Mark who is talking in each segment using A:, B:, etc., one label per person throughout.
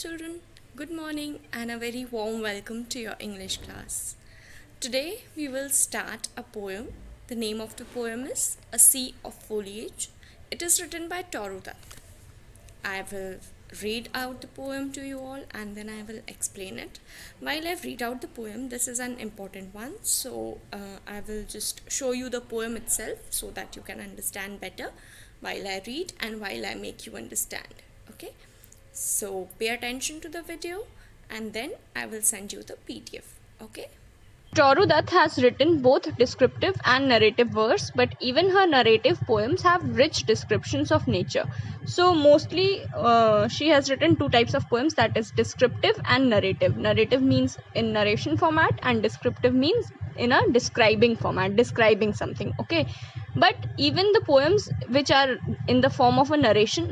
A: children, good morning and a very warm welcome to your English class. Today we will start a poem. The name of the poem is A Sea of Foliage. It is written by Toru Dutt. I will read out the poem to you all and then I will explain it. While I read out the poem, this is an important one, so I will just show you the poem itself so that you can understand better while I read and while I make you understand. Okay, so pay attention to the video and then I will send you the PDF. Okay.
B: Toru Dutt has written both descriptive and narrative verse, but even her narrative poems have rich descriptions of nature. So mostly she has written two types of poems, that is descriptive and narrative. Narrative means in narration format and descriptive means in a describing format, describing something. Okay, but even the poems which are in the form of a narration,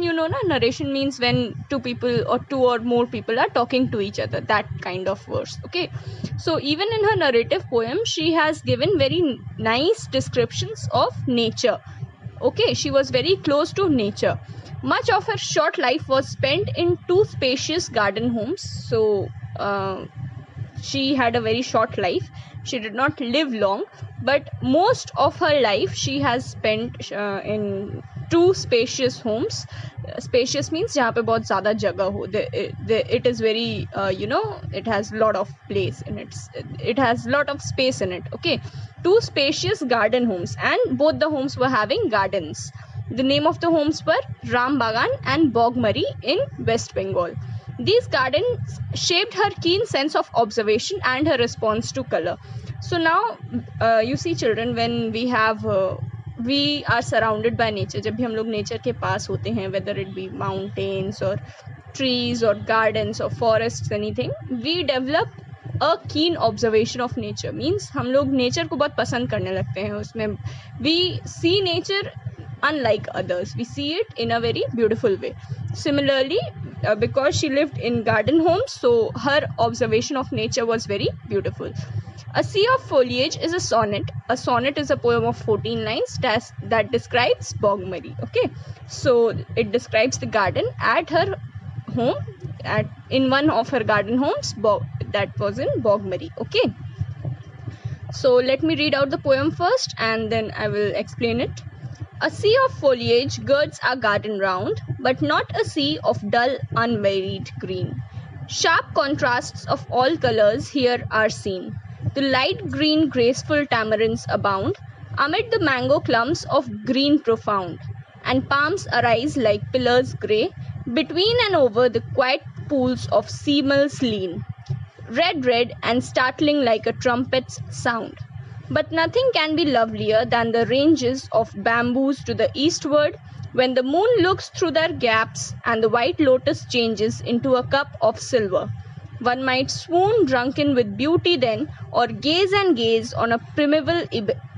B: you know na, narration means when two or more people are talking to each other, that kind of verse. Okay, so even in her narrative poem she has given very nice descriptions of nature. Okay, she was very close to nature. Much of her short life was spent in two spacious garden homes. So she had a very short life. She did not live long, but most of her life she has spent in two spacious homes. Spacious means जहाँ पे बहुत ज़्यादा जगह हो. It is very it has lot of place in it. It has lot of space in it. Okay, two spacious garden homes, and both the homes were having gardens. The name of the homes were Ram Bagan and Bogmari in West Bengal. These gardens shaped her keen sense of observation and her response to color. So now you see children, when we are surrounded by nature, जब भी हम लोग nature के पास होते हैं, whether it be mountains or trees or gardens or forests, anything, we develop a keen observation of nature. Means हम लोग nature को बहुत पसंद करने लगते हैं. उसमें we see nature unlike others. We see it in a very beautiful way. Similarly, because she lived in garden homes, so her observation of nature was very beautiful. A Sea of Foliage is a sonnet. A sonnet is a poem of 14 lines that describes Bogmari. Okay, so it describes the garden at her home, in one of her garden homes, that was in Bogmari. Okay, so let me read out the poem first and then I will explain it. A sea of foliage girds our garden round, but not a sea of dull, unvaried green. Sharp contrasts of all colours here are seen. The light green graceful tamarinds abound, amid the mango clumps of green profound, and palms arise like pillars grey, between and over the quiet pools of seamills lean, red and startling like a trumpet's sound. But nothing can be lovelier than the ranges of bamboos to the eastward, when the moon looks through their gaps and the white lotus changes into a cup of silver. One might swoon drunken with beauty then, or gaze and gaze on a primeval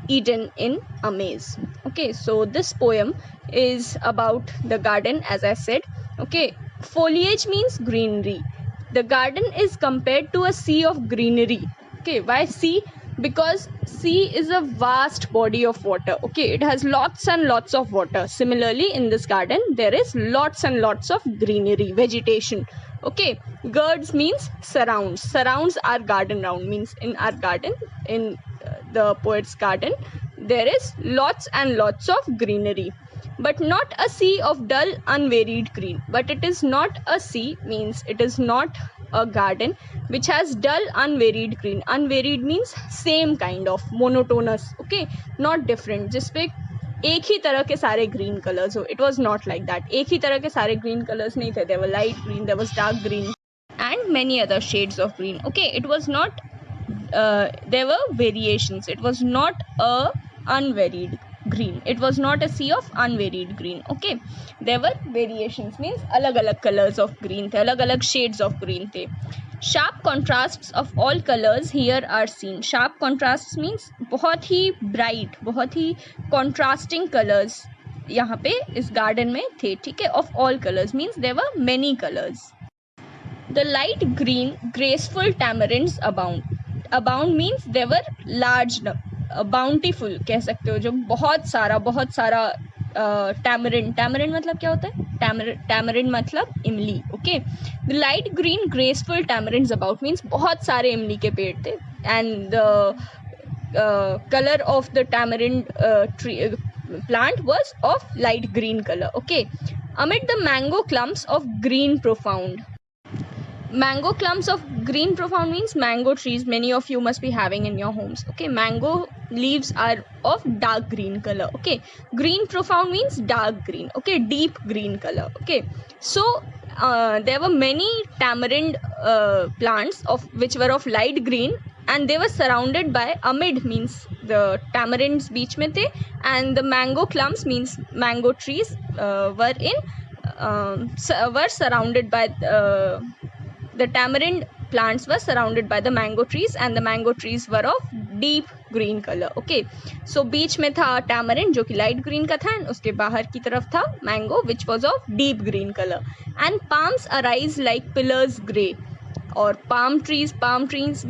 B: Eden in amaze. Okay, so this poem is about the garden, as I said. Okay, foliage means greenery. The garden is compared to a sea of greenery. Okay, why sea? Because sea is a vast body of water. Okay, it has lots and lots of water. Similarly, in this garden there is lots and lots of greenery, vegetation. Okay, girds means surrounds our garden round, means in our garden, in the poet's garden, there is lots and lots of greenery, but not a sea of dull unvaried green. But it is not a sea means it is not a garden which has dull unvaried green. Unvaried means same kind of, monotonous. Okay, not different, जिसपे एक ही तरह के सारे green colors हो. It was not like that. एक ही तरह के सारे green colors नहीं थे. There were light green, there was dark green and many other shades of green. Okay, it was not there were variations. It was not a unvaried green. It was not a sea of unvaried green. Okay, there were variations, means अलग अलग colors of green थे, अलग अलग shades of green थे. Sharp contrasts of all colors here are seen. Sharp contrasts means बहुत ही bright, बहुत ही contrasting colors यहाँ पे इस garden में थे. ठीक है, of all colors means there were many colors. The light green graceful tamarinds abound. Abound means there were large, bountiful कह सकते हो, जो बहुत सारा टैमरिन. टैमरिन मतलब क्या होता है? टैमरिन मतलब इमली. Okay. The light green graceful tamarinds about means बहुत सारे इमली के पेड़ थे. And the colour of the tamarind tree plant was of light green color. Okay. Amid the mango clumps of green profound. Mango clumps of green profound means mango trees. Many of you must be having in your homes. Okay. Mango leaves are of dark green color. Okay. Green profound means dark green. Okay. Deep green color. Okay. So there were many tamarind plants of which were of light green, and they were surrounded by, amid means the tamarinds beech mein the, and the mango clumps means mango trees were surrounded by the tamarind plants were surrounded by the mango trees, and the mango trees were of deep green color. Okay. So बीच में था tamarind जो कि light green का था, and उसके बाहर की तरफ था mango which was of deep green color. And palms arise like pillars grey. और palm trees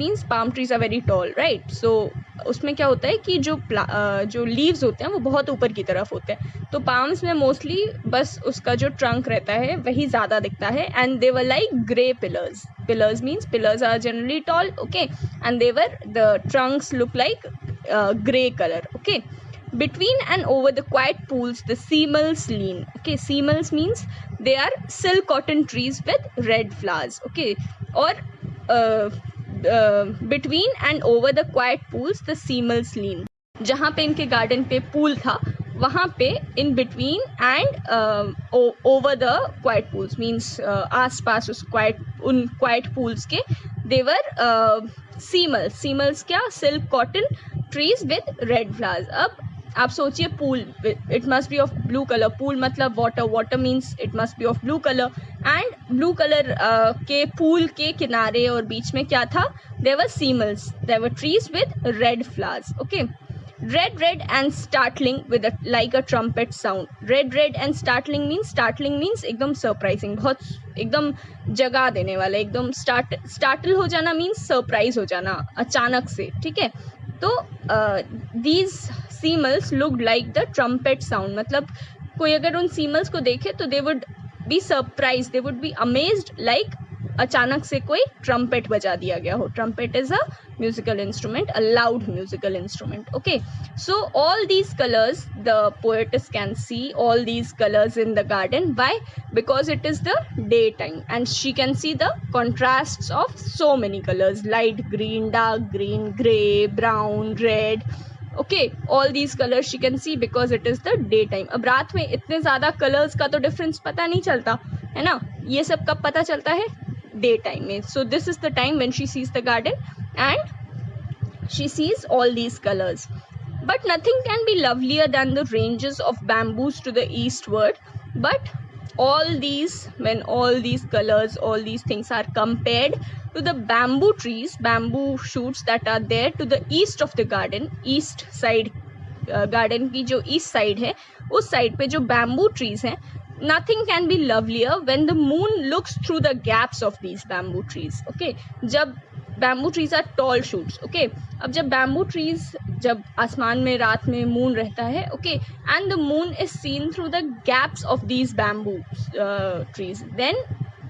B: means palm trees are very tall, right? So उसमें क्या होता है कि जो leaves होते हैं वो बहुत ऊपर की तरफ होते हैं, तो palms में mostly बस उसका जो trunk रहता है वही ज़्यादा दिखता है. And they were like grey pillars. Pillars means pillars are generally tall. Okay. And the trunks look like grey color. Okay. Between and over the quiet pools the seamals lean. Okay. Seamals means they are silk cotton trees with red flowers. Okay. Or between and over the quiet pools the seamals lean. जहाँ पे इनके garden पे pool था वहाँ पे in between and over the quiet pools means आसपास उन quiet pools के they were seamals क्या? Silk cotton trees with red flowers. अब आप सोचिए pool, it must be of blue color. Pool मतलब water means it must be of blue color. And blue color के pool के किनारे और बीच में क्या था? There were seamals. There were trees with red flowers. Okay. Red and startling with like a trumpet sound. Red and startling means एकदम surprising, बहुत एकदम जगा देने वाला, एकदम startle हो जाना means surprise हो जाना अचानक से. ठीक है. तो these seamals looked like the trumpet sound. मतलब कोई अगर उन seamals को देखे तो they would be surprised, they would be amazed like अचानक से कोई trumpet बजा दिया गया हो. Trumpet is a musical instrument, a loud musical instrument. Okay. So all these colors the poetess can see, all these colors in the garden. Why? Because it is the daytime and she can see the contrasts of so many colors: light green, dark green, grey, brown, red. Okay, all these colors she can see because it is the daytime. अब रात में इतने ज़्यादा colors का तो difference पता नहीं चलता है ना, ये सब कब पता चलता है? Daytime में. So this is the time when she sees the garden and she sees all these colors. But nothing can be lovelier than the ranges of bamboos to the eastward. But when all these colors, all these things are compared to the bamboo trees, bamboo shoots that are there to the east of the garden, east side, garden की जो east side है, उस side पे जो bamboo trees हैं, nothing can be lovelier when the moon looks through the gaps of these bamboo trees. Okay. जब bamboo trees are tall shoots. Okay. अब जब bamboo trees जब आसमान में रात में moon रहता है, okay, and the moon is seen through the gaps of these bamboo trees, then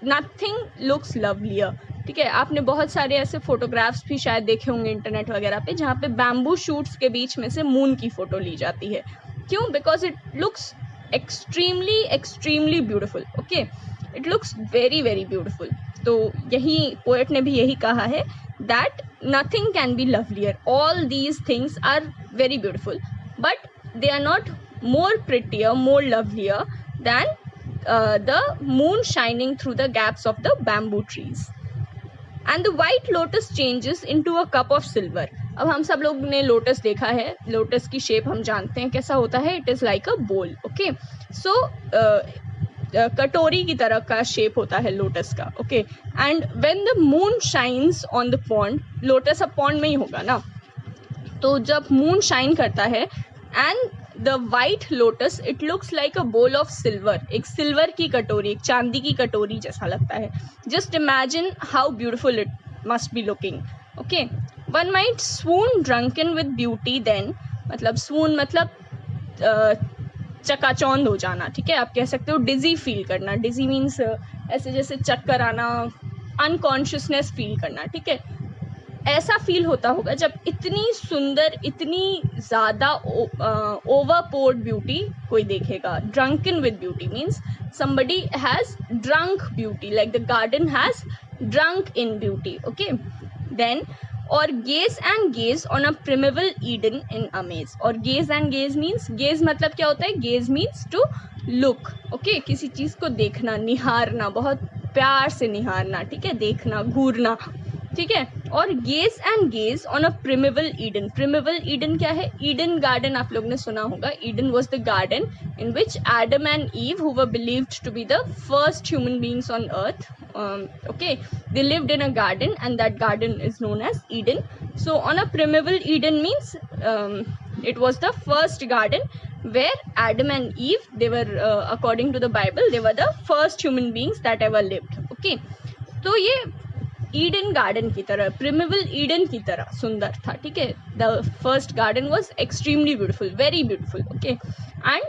B: nothing looks lovelier. ठीक है. आपने बहुत सारे ऐसे फोटोग्राफ्स भी शायद देखे होंगे इंटरनेट वगैरह पे जहाँ पे बैम्बू शूट्स के बीच में से मून की फोटो ली जाती है. क्यों? Because it looks extremely beautiful. Okay. It looks very beautiful. तो यही पोएट ने भी यही कहा है that nothing can be lovelier. All these things are very beautiful, but they are not more prettier, more lovelier than the moon shining through the gaps of the bamboo trees. And the white lotus changes into a cup of silver. अब हम सब लोग ने lotus देखा है, lotus की shape हम जानते हैं कैसा होता है. इट इज़ लाइक अ बोल. ओके. सो कटोरी की तरह का शेप होता है लोटस का. Okay. And when the moon shines on the pond, lotus अब पॉन्ड में ही होगा ना, तो जब मून शाइन करता है and the white lotus it looks like a bowl of silver, एक सिल्वर की कटोरी, एक चांदी की कटोरी जैसा लगता है. Just imagine how beautiful it must be looking. Okay. One might swoon drunken with beauty then, मतलब swoon मतलब चकाचौंध हो जाना, ठीक है, आप कह सकते हो डिजी फील करना, डिजी मीन्स ऐसे जैसे चक्कर आना, अनकॉन्शियसनेस फील करना, ठीक है, ऐसा फील होता होगा जब इतनी सुंदर, इतनी ज़्यादा ओवरपोर्ड ब्यूटी कोई देखेगा. Drunken with beauty means somebody has drunk beauty, like the garden has drunk in beauty. Okay, then or gaze and gaze on a primeval Eden in amaze. और gaze and gaze means, gaze मतलब क्या होता है, gaze means to look. Okay, किसी चीज़ को देखना, निहारना, बहुत प्यार से निहारना, ठीक है, देखना, घूरना, ठीक है. और gaze and gaze on a primeval Eden. Primeval Eden क्या है, ईडन गार्डन आप लोग ने सुना होगा. Eden was the garden in which Adam and Eve, who were believed to be the first human beings on earth, okay, they lived in a garden and that garden is known as Eden. So on a primeval Eden means it was the first garden where Adam and Eve, they were according to the Bible, they were the first human beings that ever lived. Okay, तो ये Eden garden की तरह, प्रिमेवल Eden की तरह सुंदर था, ठीक है. The first garden was extremely beautiful, very beautiful. Okay, and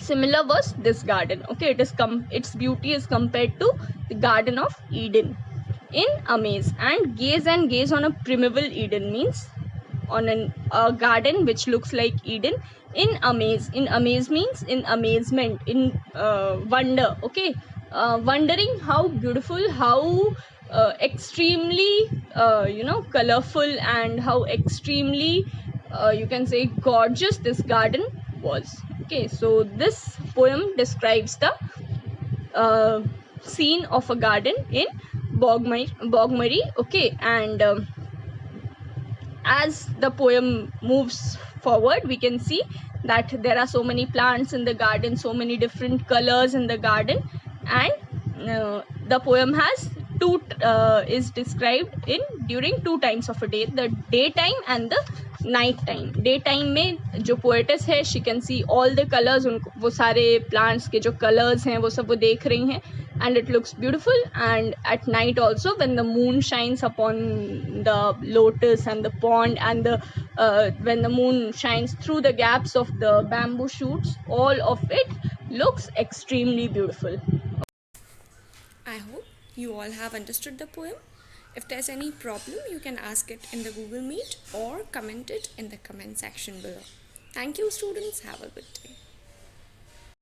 B: similar was this garden. Okay, its beauty is compared to the garden of Eden in amaze. And gaze on a primeval Eden means on a garden which looks like Eden in amaze. In amaze means in amazement, in wonder. Okay, wondering how beautiful, how extremely colorful, and how extremely you can say gorgeous this garden was. Okay, so this poem describes the scene of a garden in Bogmari. Okay, and as the poem moves forward, we can see that there are so many plants in the garden, so many different colors in the garden, and the poem has is described in during 2 times of a day, the daytime and the night time. Day time में जो poetess है, she can see all the colours, उनको वो सारे plants के जो colours हैं वो सब वो देख रही हैं, and it looks beautiful. And at night also when the moon shines upon the lotus and the pond, and when the moon shines through the gaps of the bamboo shoots, all of it looks extremely beautiful.
A: I hope you all have understood the poem. If there's any problem, you can ask it in the Google Meet or comment it in the comment section below. Thank you, students. Have a good day.